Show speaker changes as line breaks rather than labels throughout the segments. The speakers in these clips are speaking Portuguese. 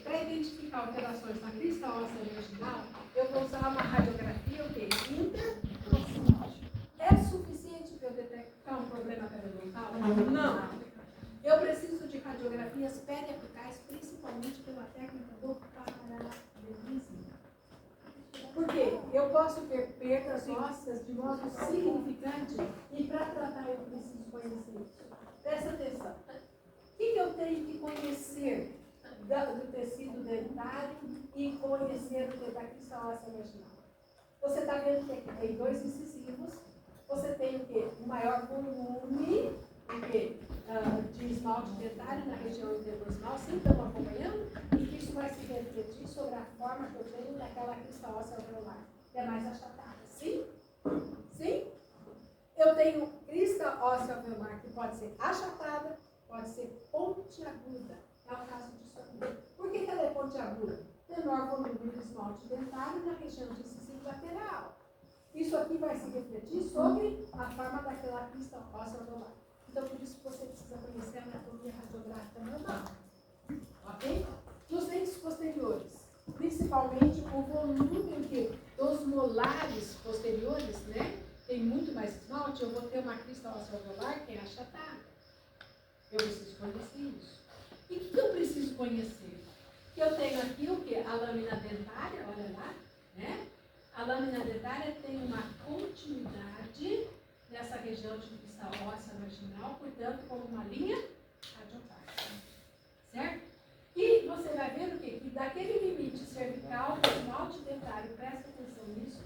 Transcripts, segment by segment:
para identificar alterações na crista óssea marginal, eu vou usar uma radiografia intraproximal. É suficiente para eu detectar um problema periodontal? Não. Eu preciso de radiografias periapicais, principalmente pela técnica do paralelismo. Por quê? Eu posso ter perdas ósseas de modo significante e para tratar eu preciso conhecer isso. Presta atenção. O que eu tenho que conhecer do tecido dentário e conhecer da crista óssea marginal? Você está vendo que aqui tem 2 incisivos, você tem o quê? Um maior volume de esmalte dentário na região interproximal, sim, estamos acompanhando, e que isso vai se refletir sobre a forma que eu tenho daquela crista óssea alveolar, que é mais achatada. Sim? Sim? Eu tenho crista óssea alveolar que pode ser achatada, pode ser pontiaguda. É o caso disso aqui. Por que ela é pontiaguda? Menor volume de esmalte dentário na região de incisivo lateral. Isso aqui vai se refletir sobre a forma daquela crista óssea alveolar. Então, por isso que você precisa conhecer a anatomia radiográfica normal. Ok? Nos dentes posteriores, principalmente o volume dos molares posteriores, né? Tem muito mais esmalte, eu vou ter uma crista óssea alveolar que é achatada. Eu preciso conhecer isso. E o que eu preciso conhecer? Que eu tenho aqui o quê? A lâmina dentária, olha lá, né? A lâmina dentária tem uma continuidade nessa região de crista óssea marginal, portanto, como uma linha radiopática. Certo? E você vai ver o quê? Que daquele limite cervical do esmalte dentário, presta atenção nisso,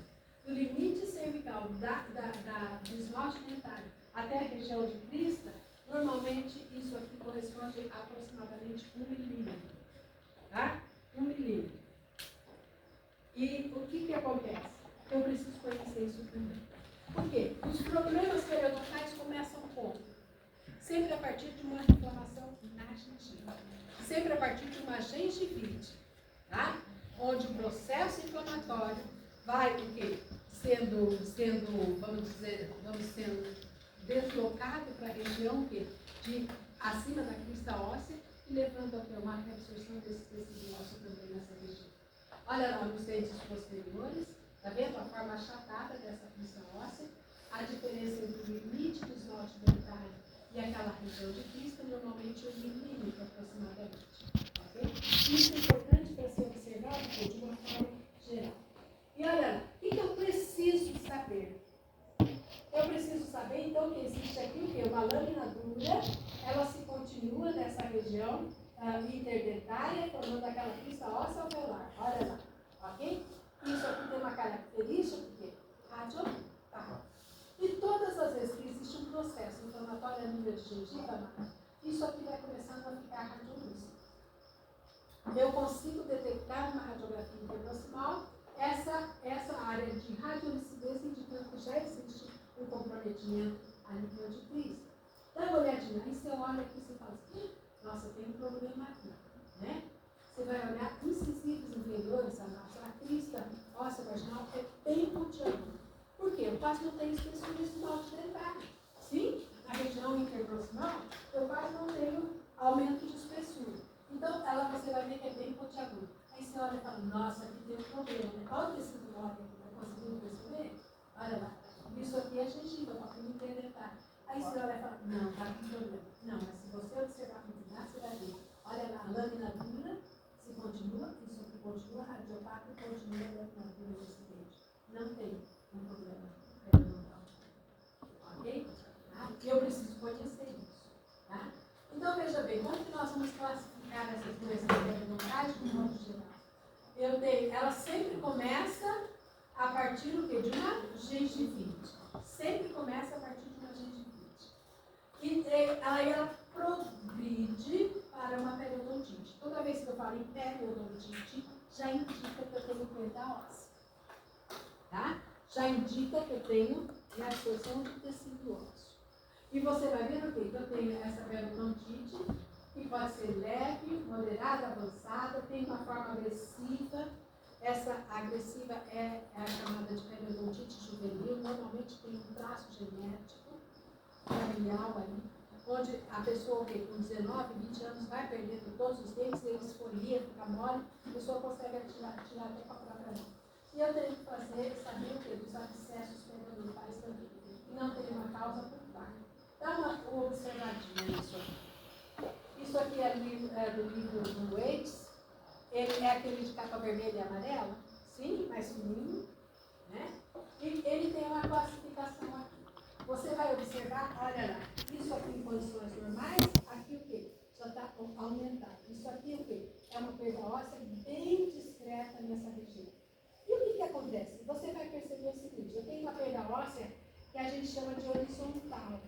do limite cervical do esmalte dentário até a região de crista, normalmente isso aqui corresponde a aproximadamente 1 milímetro. Tá? 1 milímetro. E o que acontece? Eu preciso conhecer isso também. Por quê? Os problemas periodontais começam como? Sempre a partir de uma inflamação na gengiva. Sempre a partir de uma gengivite. Tá? Onde o processo inflamatório vai o quê? Sendo deslocado para a região de acima da crista óssea e levando até uma reabsorção desse tecido ósseo também nessa região. Olha lá nos dentes posteriores, está vendo a forma achatada dessa crista óssea? A diferença entre o limite do esmalte dentário e aquela região de crista, normalmente 1 milímetro aproximadamente. Okay? Isso é importante para ser observado de uma forma geral. E olha, o que eu preciso saber? Eu preciso saber, então, que existe aqui o quê? Uma lâmina dura, ela se continua nessa região interdentária, formando aquela crista óssea alveolar. Olha lá, ok? Isso aqui tem uma característica, o quê? Radiopática. E todas as vezes que existe um processo inflamatório a nível de gengiva, isso aqui vai começando a ficar radiolúcido. Eu consigo detectar uma radiografia interproximal essa área de radiolucidez indicando que já existe um comprometimento a nível de crista. Dá uma olhadinha, aí você olha aqui e você fala assim, nossa, tem um problema aqui, né? Você vai olhar incisivos inferiores, a crista óssea marginal é bem pontiaguda. Por quê? Eu quase não tenho espessura de esmalte dentário. Sim, na região interproximal, eu quase não tenho aumento de espessura. Então, você vai ver que é bem pontiaguda. Aí você olha e fala, nossa, aqui tem um problema, né? Qual o tecido mole que está conseguindo perceber? Olha lá, isso aqui é gengiva, para quem não interpretar. Aí você olha e fala, não, está com problema. Não, mas se você observar com cuidado, você vai ver. Olha lá, a lâmina dura, se continua, isso aqui continua, radiopaco continua a lâmina dura desse dente. Não tem um problema periodontal. Ok? E eu preciso conhecer isso. Tá? Então, veja bem, como que nós vamos classificar essas doenças periodontais de um modo geral? Ela sempre começa a partir do quê? De uma gengivite. Sempre começa a partir de uma gengivite. E aí ela progride para uma periodontite. Toda vez que eu falo em periodontite, já indica que eu tenho perda óssea. Tá? Já indica que eu tenho reabsorção de tecido ósseo. E você vai ver o quê? Que eu tenho essa periodontite, que pode ser leve, moderada, avançada, tem uma forma agressiva. Essa agressiva é a chamada de periodontite juvenil, normalmente tem um traço genético familiar ali, onde a pessoa com 19, 20 anos vai perdendo todos os dentes, eles foram fria, fica mole, a pessoa consegue tirar até com a própria mão. E eu tenho que saber o que? Dos abscessos periodontais também. E não tem uma causa por parte. Dá uma observadinha nisso aqui. Isso aqui é do livro do Waits. Ele é aquele de capa vermelha e amarela. Sim, mais fininho. Né? E ele tem uma classificação aqui. Você vai observar, olha lá, isso aqui em condições normais, aqui o quê? Já está aumentado. Isso aqui o quê? É uma perda óssea bem discreta nessa região. E o que acontece? Você vai perceber o seguinte, eu tenho uma perda óssea que a gente chama de horizontal.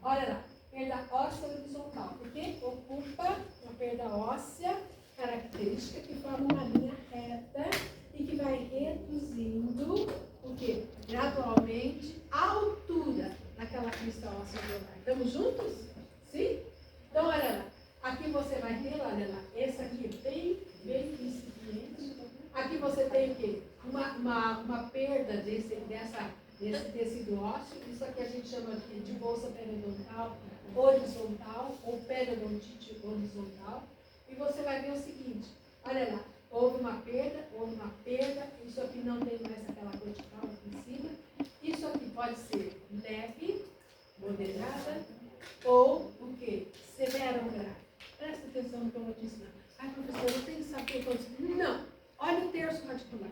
Olha lá, perda óssea horizontal, porque ocupa uma perda óssea característica que forma uma linha reta e que vai reduzindo o quê? Gradualmente a altura daquela crista óssea alveolar. Estamos juntos? Sim? Então, olha lá. Aqui você vai ter, olha lá, esse aqui bem incipiente. Aqui você tem o quê? Uma perda desse tecido ósseo. Isso aqui a gente chama de bolsa periodontal horizontal ou periodontite horizontal. E você vai ver o seguinte, olha lá, houve uma perda, isso aqui não tem mais aquela cortical aqui em cima. Isso aqui pode ser leve, moderada, ou o quê? Severa ou grave. Presta atenção no que eu vou te ensinar. Ai, professor, eu tenho que saber quantos... Não! Olha o terço radicular,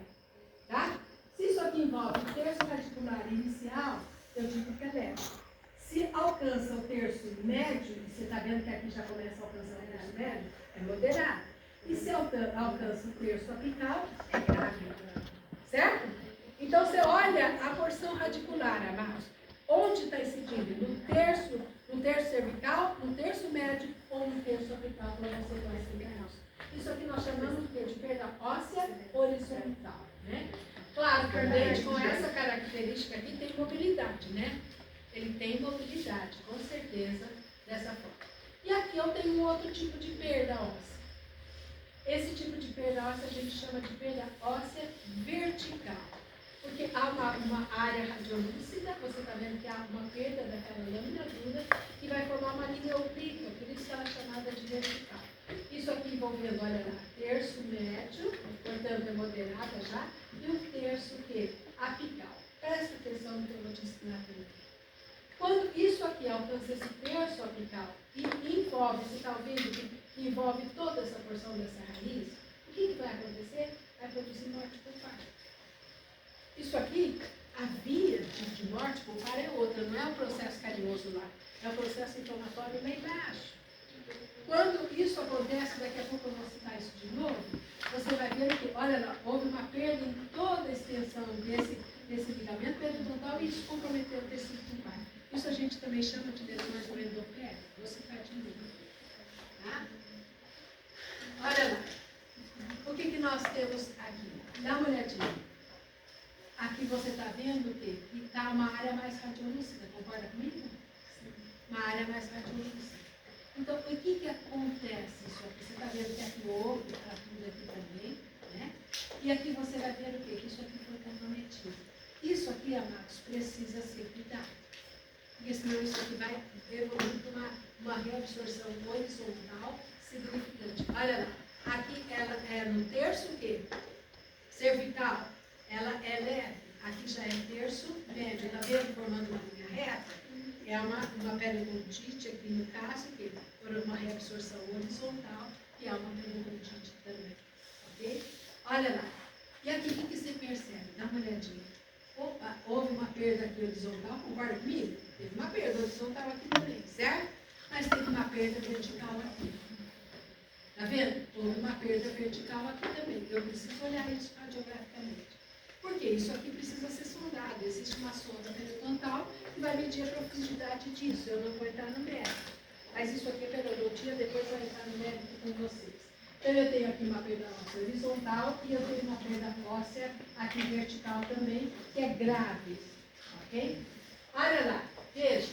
tá? Se isso aqui envolve o terço radicular inicial, eu digo que é leve. Se alcança o terço médio, e você está vendo que aqui já começa a alcançar o terço médio, é moderado. E se alcança o terço apical, é grave. Certo? Então você olha a porção radicular, amados. Onde está incidindo? No terço cervical, no terço médio ou no terço apical, para você classificar. Isso aqui nós chamamos de perda óssea horizontal, né? Claro que o dente com essa característica aqui tem mobilidade, né? Ele tem mobilidade, com certeza, dessa forma. E aqui eu tenho um outro tipo de perda óssea. Esse tipo de perda óssea a gente chama de perda óssea vertical. Porque há uma área radiolúcida, você está vendo que há uma perda daquela lâmina dura que vai formar uma linha oblíqua, por isso que ela é chamada de vertical. Isso aqui envolvendo, olha lá, terço médio, portanto é moderada já, e o terço que? Apical. Presta atenção no que eu vou te ensinar aqui. Quando isso aqui alcança esse terço apical e envolve, você está ouvindo que envolve toda essa porção dessa raiz, o que vai acontecer? Vai produzir morte por parto. Isso aqui, a via de morte por parto é outra, não é o processo carinhoso lá, é o processo inflamatório lá embaixo. Quando isso acontece, daqui a pouco eu vou citar isso de novo, você vai ver que, olha lá, houve uma perda em toda a extensão desse ligamento periodontal e isso comprometeu o tecido do parto. Isso a gente também chama de lesões do endopério. Vou citar de novo. Tá? Olha lá. O que nós temos aqui? Dá uma olhadinha. Aqui você está vendo que está uma área mais radiolúcida. Concorda comigo? Sim. Uma área mais radiolúcida. Então, o que acontece isso aqui? Você está vendo que aqui houve fratura aqui também, né? E aqui você vai ver o quê? Que isso aqui foi comprometido. Isso aqui, amados, precisa ser cuidado. Porque senão isso aqui vai evoluir para uma reabsorção horizontal significante. Olha lá, aqui ela é no terço o quê? Cervical. Ela é leve. Aqui já é terço médio. Está vendo? Formando uma linha reta. É uma periodontite aqui no caso, que por uma reabsorção horizontal, que é uma periodontite também. Ok? Olha lá. E aqui o que você percebe? Dá uma olhadinha. Opa, houve uma perda aqui horizontal, concorda comigo? Teve uma perda horizontal aqui também, certo? Mas teve uma perda vertical aqui. Tá vendo? Houve uma perda vertical aqui também. Eu preciso olhar isso radiograficamente. Porque isso aqui precisa ser sondado. Existe uma sonda periodontal que vai medir a profundidade disso. Eu não vou entrar no mérito. Mas isso aqui é periodontia, depois vai entrar no mérito com vocês. Então eu tenho aqui uma perda óssea horizontal e eu tenho uma perda óssea aqui vertical também, que é grave. Ok? Olha lá, veja.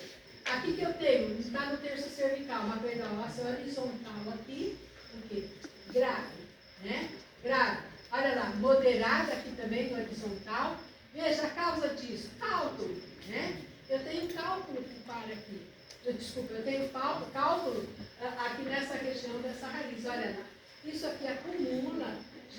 Aqui que eu tenho, está no terço cervical, uma perda óssea horizontal aqui, o quê? Grave, né? Grave. Olha lá, moderada aqui também no horizontal. Veja a causa disso, cálculo, né? Eu tenho cálculo que para aqui. Eu tenho cálculo aqui nessa região dessa raiz, olha lá.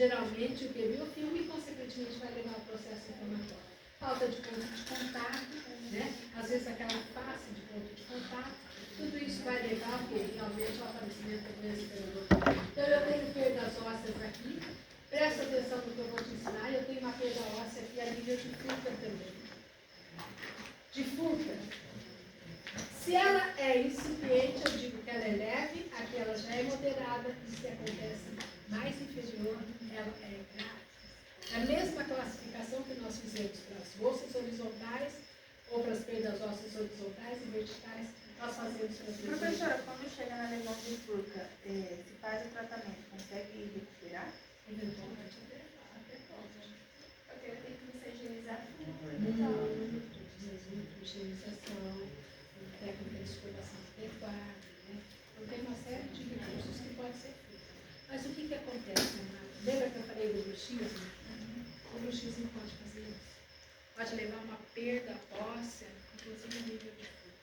geralmente, o que? Biofilme e, consequentemente, vai levar ao processo inflamatório. Falta de ponto de contato, né? Às vezes aquela face de ponto de contato. Tudo isso vai levar ao que? Realmente ao aparecimento da doença periodontal. Então, eu tenho perdas ósseas aqui. Presta atenção no que eu vou te ensinar. Eu tenho uma perda óssea aqui a nível de furca também. De furca. Se ela é incipiente, eu digo que ela é leve, aqui ela já é moderada, e se acontece mais inferior, ela é grave. A mesma classificação que nós fizemos para as bolsas horizontais, ou para as perdas ósseas horizontais e verticais, nós fazemos para as lesões.
Professora, quando chega na lesão de furca, se faz o tratamento, consegue recuperar?
Eventualmente até pode.
Porque eu tenho que me higienizar.
Higienização, técnica de escovação adequada, né? Então tem uma série de recursos que pode ser feito. Mas o que acontece, Amado? Lembra que eu falei do bruxismo? O bruxismo pode fazer isso. Pode levar a uma perda óssea, inclusive a nível de furca,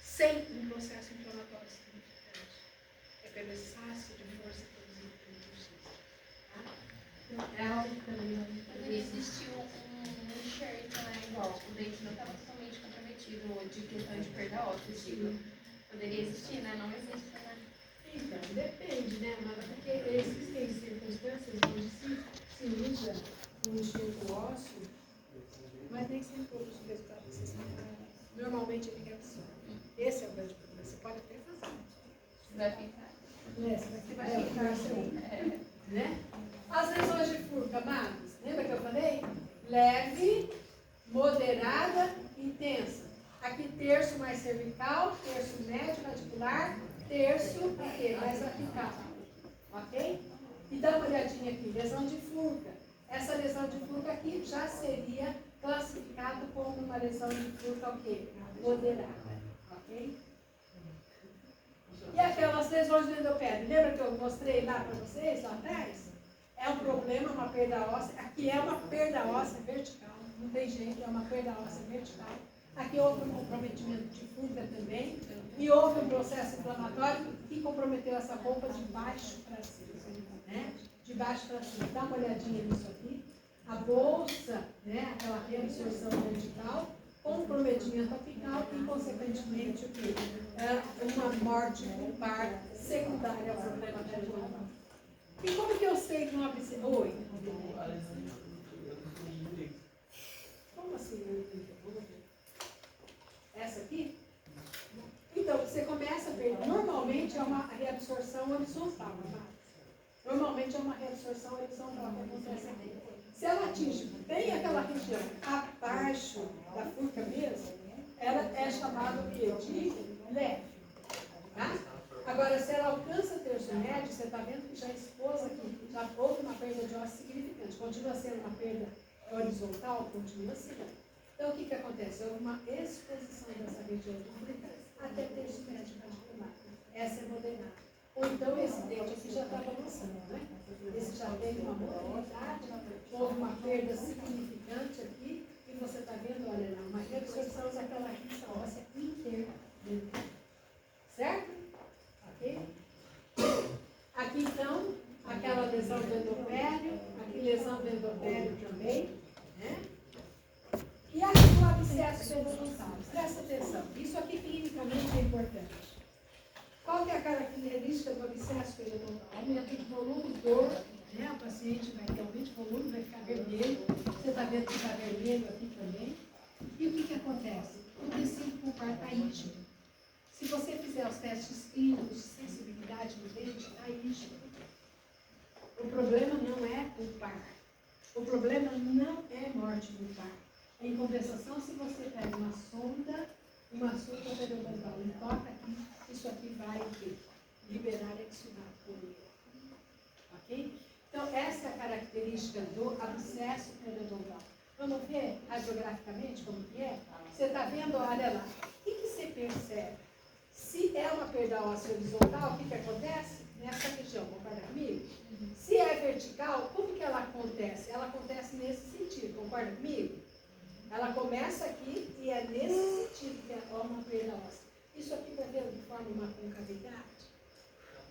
sem um processo inflamatório significante. É pelo excesso de força produzido pelo bruxismo. Tá? Então, é algo que também
Poderia existir um enxerto, né? Igual o dente não estava totalmente comprometido de questão de perda óssea, tipo. Poderia existir, né? Não existe, né?
Então, depende, né, Amada? Porque existem circunstâncias onde se usa um enxerto ósseo, mas nem sempre todos os resultados se são. Normalmente ele reabsorve. Esse é o grande problema. Você pode até fazer.
Vai ficar.
Você vai ficar assim. Né? As lesões de furca, amados, lembra que eu falei? Leve, moderada, intensa. Aqui terço mais cervical, terço médio radicular, terço mais apical. Ok? E dá uma olhadinha aqui, lesão de furca. Essa lesão de furca aqui já seria classificado como uma lesão de furca o quê? Moderada. Ok? E aquelas lesões do endopédio, lembra que eu mostrei lá para vocês, lá atrás? É um problema, uma perda óssea. Aqui é uma perda óssea vertical, não tem jeito, é uma perda óssea vertical. Aqui houve um comprometimento de furca também, e houve um processo inflamatório que comprometeu essa polpa de baixo para cima, né? De baixo para cima. Dá uma olhadinha nisso aqui. A bolsa, né? Aquela reabsorção vertical, comprometimento apical e, consequentemente, o quê? Uma morte pulpar secundária ao problema periodontal. E como que eu sei que não abscessa? Oi? Como assim? Essa aqui? Então, você começa a ver, normalmente é uma reabsorção horizontal, normalmente é uma reabsorção horizontal que acontece aqui. Se ela atinge bem aquela região abaixo da furca mesmo, ela é chamada de leve. Tá? Agora, se ela alcança o terço médio, você está vendo que já expôs aqui, já houve uma perda de osso significante. Continua sendo uma perda horizontal? Continua sendo. Então, o que acontece? Houve uma exposição dessa região do furca até terço médio radicular. Essa é moderada. Ou então, esse dente aqui já estava avançando, né? Esse já teve uma mobilidade, houve uma perda significante aqui, e você está vendo, olha lá, uma reabsorção daquela rista óssea inteira. Certo? Ok? Aqui, então, aquela lesão do endopério, aqui lesão do endopério também, né? E aqui o abscesso periodontal. Presta atenção, isso aqui clinicamente é importante. Qual que é a característica do abscesso periodontal? Aumento de volume, dor, né? O paciente vai ter aumento de volume, vai ficar vermelho. Você está vendo que está vermelho aqui também. E o que acontece? O tecido pulpar está rígido. Se você fizer os testes clínicos de sensibilidade no dente, está rígido. O problema não é pulpar. O problema não é morte pulpar. Em compensação, se você pega uma sonda periodontal e toca aqui, isso aqui vai liberar exudato. Ok? Então, essa é a característica do abscesso periodontal. Vamos ver radiograficamente como que é? Você está vendo, olha lá. O que você percebe? Se é uma perda óssea horizontal, o que acontece? Nessa região, concorda comigo? Se é vertical, como que ela acontece? Ela acontece nesse sentido, concorda comigo? Ela começa aqui e é nesse sentido que é uma perda óssea. Isso aqui está vendo que forma uma concavidade?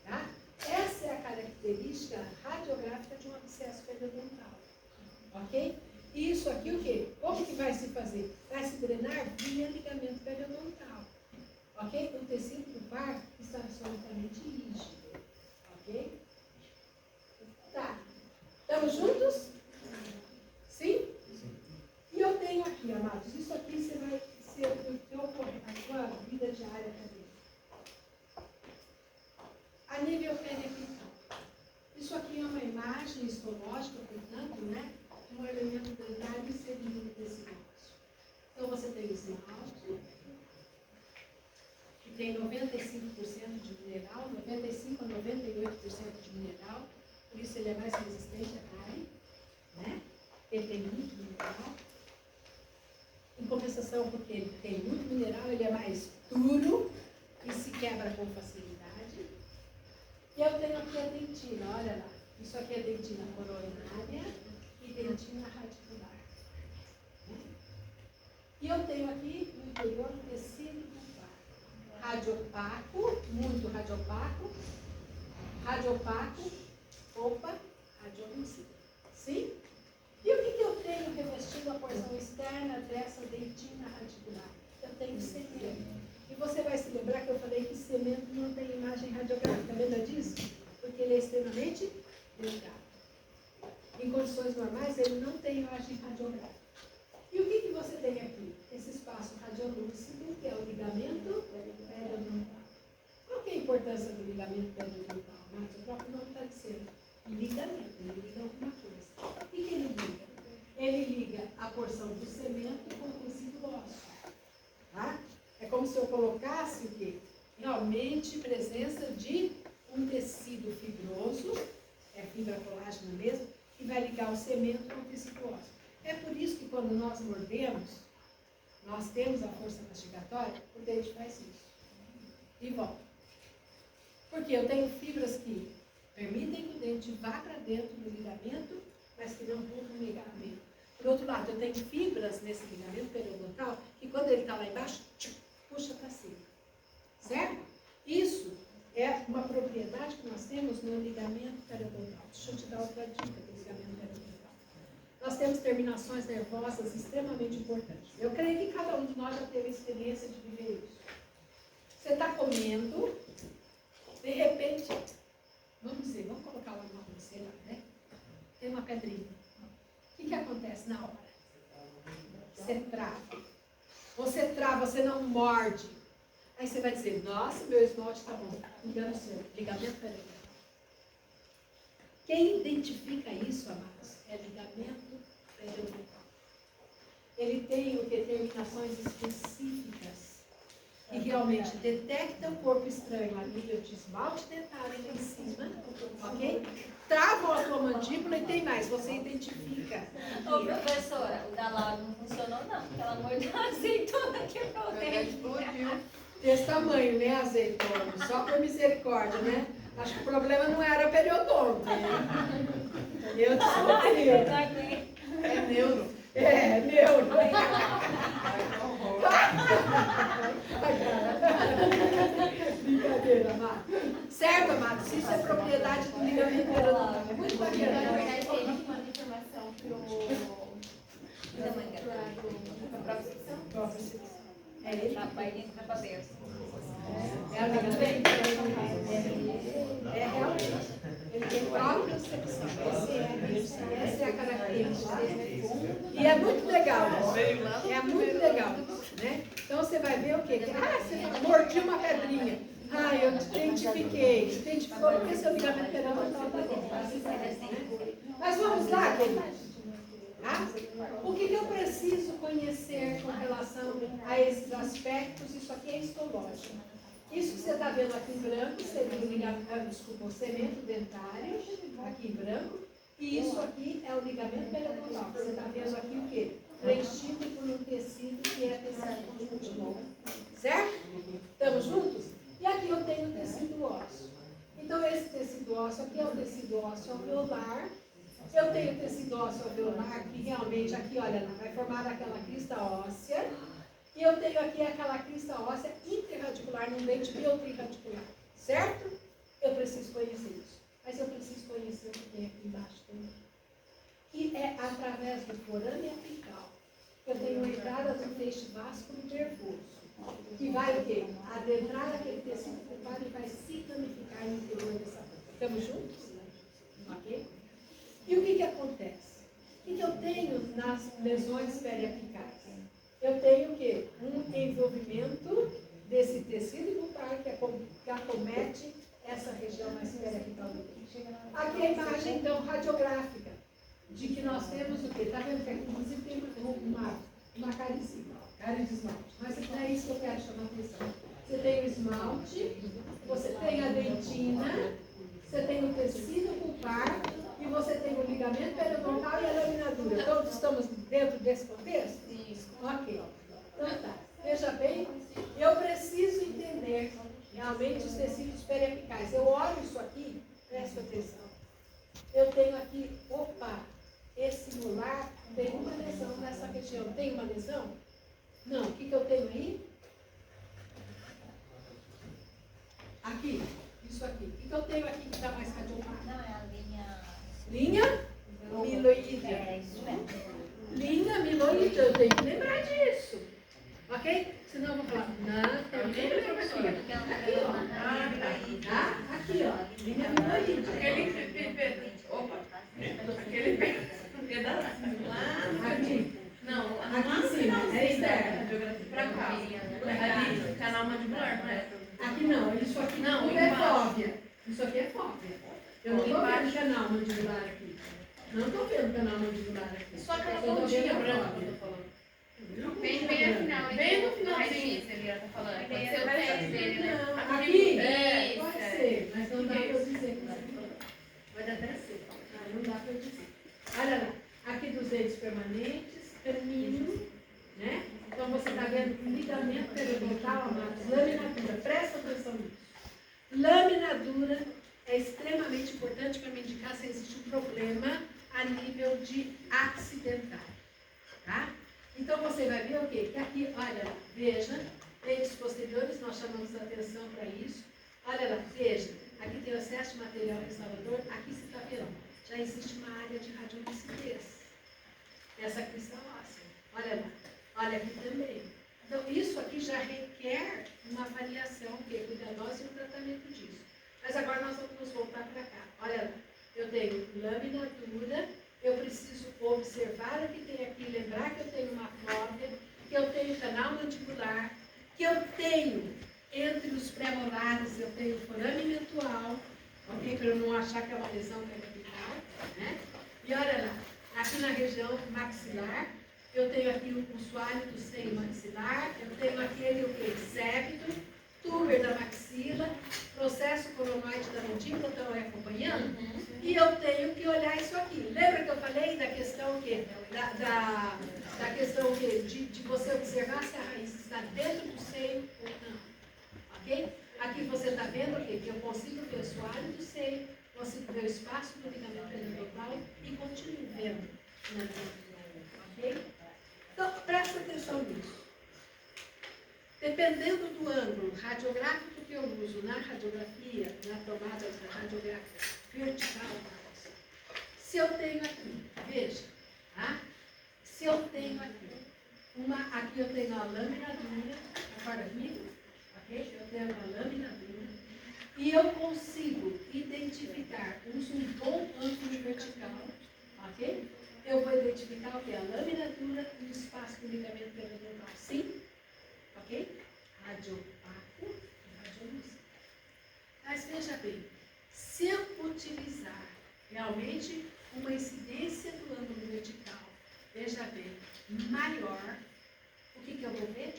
Tá? Essa é a característica característica radiográfica de um abscesso periodontal. Ok? Isso aqui o quê? Como que vai se fazer? Vai se drenar via ligamento periodontal. Ok? O tecido do par está absolutamente rígido. Ok? Tá. Estamos juntos? Sim? E eu tenho aqui, amados, isso aqui você vai ser a sua vida diária também. A nível periapital. Isso aqui é uma imagem histológica, portanto, né? Um elemento dentário inserido no tecido ósseo. Então você tem o esmalte, que tem 95% de mineral, 95% a 98% de mineral, por isso ele é mais resistente à carne, né? Ele tem muito mineral. Em compensação, porque ele tem muito mineral, ele é mais duro e se quebra com facilidade. E eu tenho aqui a dentina, olha lá. Isso aqui é dentina coronária e dentina radicular. Né? E eu tenho aqui no interior o tecido pulpar. Radiopaco, muito radiopaco. Radiopaco, opa, radiolúcido. Sim? E o que eu tenho revestindo a porção externa dessa dentina radicular? Eu tenho cemento. E você vai se lembrar que eu falei que cemento não tem imagem radiográfica. Lembra disso? Porque ele é extremamente delgado. Em condições normais, ele não tem imagem radiográfica. E o que você tem aqui? Esse espaço radiolúcido, que é o ligamento periodontal. Qual que é a importância do ligamento periodontal? Mas o próprio nome está dizendo. Ligamento, ele liga alguma coisa. O que ele liga? Ele liga a porção do cemento com o tecido ósseo. Tá? É como se eu colocasse o quê? Realmente presença de um tecido fibroso, é fibra colágena mesmo, que vai ligar o cemento com o tecido ósseo. É por isso que quando nós mordemos, nós temos a força mastigatória, o dente faz isso. E volta. Porque eu tenho fibras que permitem que o dente vá para dentro do ligamento, mas que não rompam o ligamento. Por outro lado, eu tenho fibras nesse ligamento periodontal que quando ele está lá embaixo, puxa para cima. Certo? Isso é uma propriedade que nós temos no ligamento periodontal. Deixa eu te dar outra dica do ligamento periodontal. Nós temos terminações nervosas extremamente importantes. Eu creio que cada um de nós já teve a experiência de viver isso. Você está comendo, de repente, vamos colocar lá uma pulseira, né? Tem uma pedrinha. O que acontece na hora? Você trava. Você trava, você não morde. Aí você vai dizer, nossa, meu esmalte está bom. Engano seu, ligamento periodontal. Quem identifica isso, amados, é ligamento periodontal. Ele tem determinações específicas que realmente detecta o corpo estranho a nível de esmalte dentário lá em cima, ok? Travam a tua mandíbula e tem mais, você identifica.
Ô, professora, o da Laura não funcionou não, porque ela mordeu a azeitona que eu dei.
Desse tamanho, né, azeitona? Só por misericórdia, né? Acho que o problema não era periodonto, né? Eu descobri. É neuro. É, neuro. Brincadeira, amado. Certo, amado? Se isso é propriedade do ligamento periodontal. É muito bacana.
Na verdade, ele que manda informação pra própria secção.
É ele.
Vai entrar pra dentro.
É a ligamento periodontal. É realmente. Ele tem própria secção. Essa é a característica. E é muito legal. É muito legal. Né? Então você vai ver o quê? Você mordi uma pedrinha. Eu identifiquei. Identificou porque seu ligamento periodontal está bom. Mas vamos lá, queridos. O que eu preciso conhecer com relação a esses aspectos? Isso aqui é histológico. Isso que você está vendo aqui em branco seria o ligamento, o cemento dentário, aqui em branco. E isso aqui é o ligamento periodontal. Você está vendo aqui o quê? Preenchido por um tecido que é tecido conjuntivo. Certo? Estamos juntos? E aqui eu tenho o tecido ósseo. Então, esse tecido ósseo aqui é o tecido ósseo alveolar. Eu tenho o tecido ósseo alveolar que realmente, aqui, olha lá, vai formar aquela crista óssea. E eu tenho aqui aquela crista óssea interradicular num dente biotriradicular. Certo? Eu preciso conhecer isso. mas eu preciso conhecer o que tem aqui embaixo também. Que é através do forame apical. Eu tenho uma entrada do feixe vasculo nervoso, que vai o quê? Adentrar aquele tecido pulpar e vai se ramificar no interior dessa boca. Estamos juntos? Ok? E o que acontece? O que eu tenho nas lesões periapicais? Eu tenho o quê? Um envolvimento desse tecido pulpar que acomete essa região mais periapical do dente. Aqui a imagem, então, radiográfica, de que nós temos o quê? Está vendo que aqui, inclusive, tem uma carizinha, cárie de esmalte. Mas não é isso que eu quero chamar a atenção. Você tem o esmalte, você tem a dentina, você tem o tecido pulpar e você tem o ligamento periodontal e a laminadura. Todos estamos dentro desse contexto? Isso. Ok. Então tá. Veja bem, eu preciso entender realmente os tecidos periapicais. Eu olho isso aqui, preste atenção. Eu tenho aqui, esse molar tem uma lesão nessa região. Tem uma lesão? Não. O que eu tenho aí? Aqui. Isso aqui. O que eu tenho aqui que está mais radiográfico?
Não, é a linha...
Linha miloídea.
É, isso mesmo.
Linha miloídea. Eu tenho que lembrar disso. Ok? Senão eu vou falar, não, tem que lembrar aqui. Aqui, ó. Tá? Aqui, ó. Linha miloídea.
Aquele pedacinho lá.
Aqui.
Não,
Aqui em cima. É externo.
Pra cá. Ali, canal mandibular, não é?
Aqui não. Isso aqui
Não,
tudo é
embaixo.
fóvea. Isso aqui é fóvea. Eu não estou vendo canal mandibular aqui. Não estou vendo canal mandibular aqui.
Só aquela
Eu tô
pontinha
vendo a
branca
fóvea.
que eu tô falando.
Bem no final.
Bem no
então,
finalzinho.
raiz, ele tá falando. Pode ser o teste dele, né?
Não, aqui?
É,
Pode ser, mas não dá para eu dizer que você falou. Pode até ser, mas não dá para eu dizer. Olha lá, aqui dos dentes permanentes, canino, né? Então você está vendo ligamento periodontal, amados, laminadura. Presta atenção nisso. Laminadura é extremamente importante para me indicar se existe um problema a nível de acidental, tá? Então você vai ver o quê? Que aqui, olha lá, veja, dentes posteriores, nós chamamos a atenção para isso. Olha lá, veja, aqui tem o excesso de material restaurador, aqui você está vendo, já existe uma área de radiolucidez. Essa cristal óssea, olha lá, olha aqui também. Então isso aqui já requer uma avaliação cuidadosa e um tratamento disso. Mas agora nós vamos voltar para cá. Olha lá, eu tenho laminadura, eu preciso observar o que tem aqui, lembrar que eu tenho uma fóvea, que eu tenho canal mandibular, que eu tenho entre os pré-molares, eu tenho forame mentual, ok? Para eu não achar que é uma lesão periapical, né? E olha lá, aqui na região maxilar, eu tenho aqui o soalho do seio maxilar, eu tenho aquele septo, túber da maxila, processo coronoide da mandíbula, estão aí acompanhando? E eu tenho que olhar isso aqui. Lembra que eu falei da questão da questão de você observar se a raiz está dentro do seio ou não. Ok? Aqui você está vendo o quê? Que eu consigo ver o soalho do seio, consigo ver o espaço do ligamento periodontal e continuo vendo. Ok? Então, presta atenção nisso. Dependendo do ângulo radiográfico que eu uso na radiografia, na tomada radiográfica vertical, se eu tenho aqui, veja, tá? Se eu tenho aqui, aqui eu tenho a laminadura, acorda comigo? Ok? Eu tenho a laminadura e eu consigo identificar, uso um bom ângulo vertical, ok? Eu vou identificar o que? A laminadura e o espaço do ligamento periodontal. Sim? Ok? Radiopaco e radiolúcido. Mas veja bem, se eu utilizar realmente uma incidência do ângulo vertical, veja bem, maior, o que eu vou ver?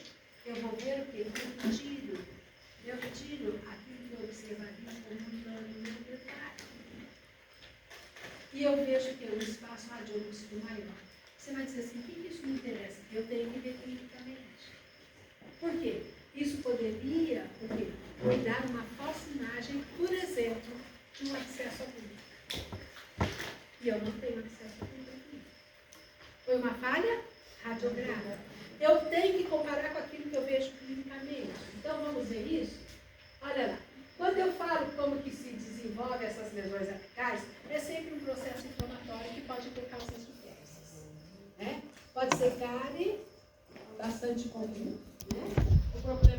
Eu vou ver o quê? Eu tiro aquilo que eu observaria como um plano dentário. E eu vejo que é um espaço radiolúcido maior. Você vai dizer assim, o que isso me interessa? Eu tenho que ver clinicamente. Por quê? Isso poderia me dar uma falsa imagem, por exemplo, de um acesso a público. E eu não tenho acesso a público. Foi uma falha radiográfica. Eu tenho que comparar com aquilo que eu vejo clinicamente. Então vamos ver isso? Olha lá. Quando eu falo como que se desenvolve desenvolve essas lesões apicais, é sempre um processo inflamatório que pode ter causas diversas. Né? Pode ser cárie, bastante comum. Né? O problema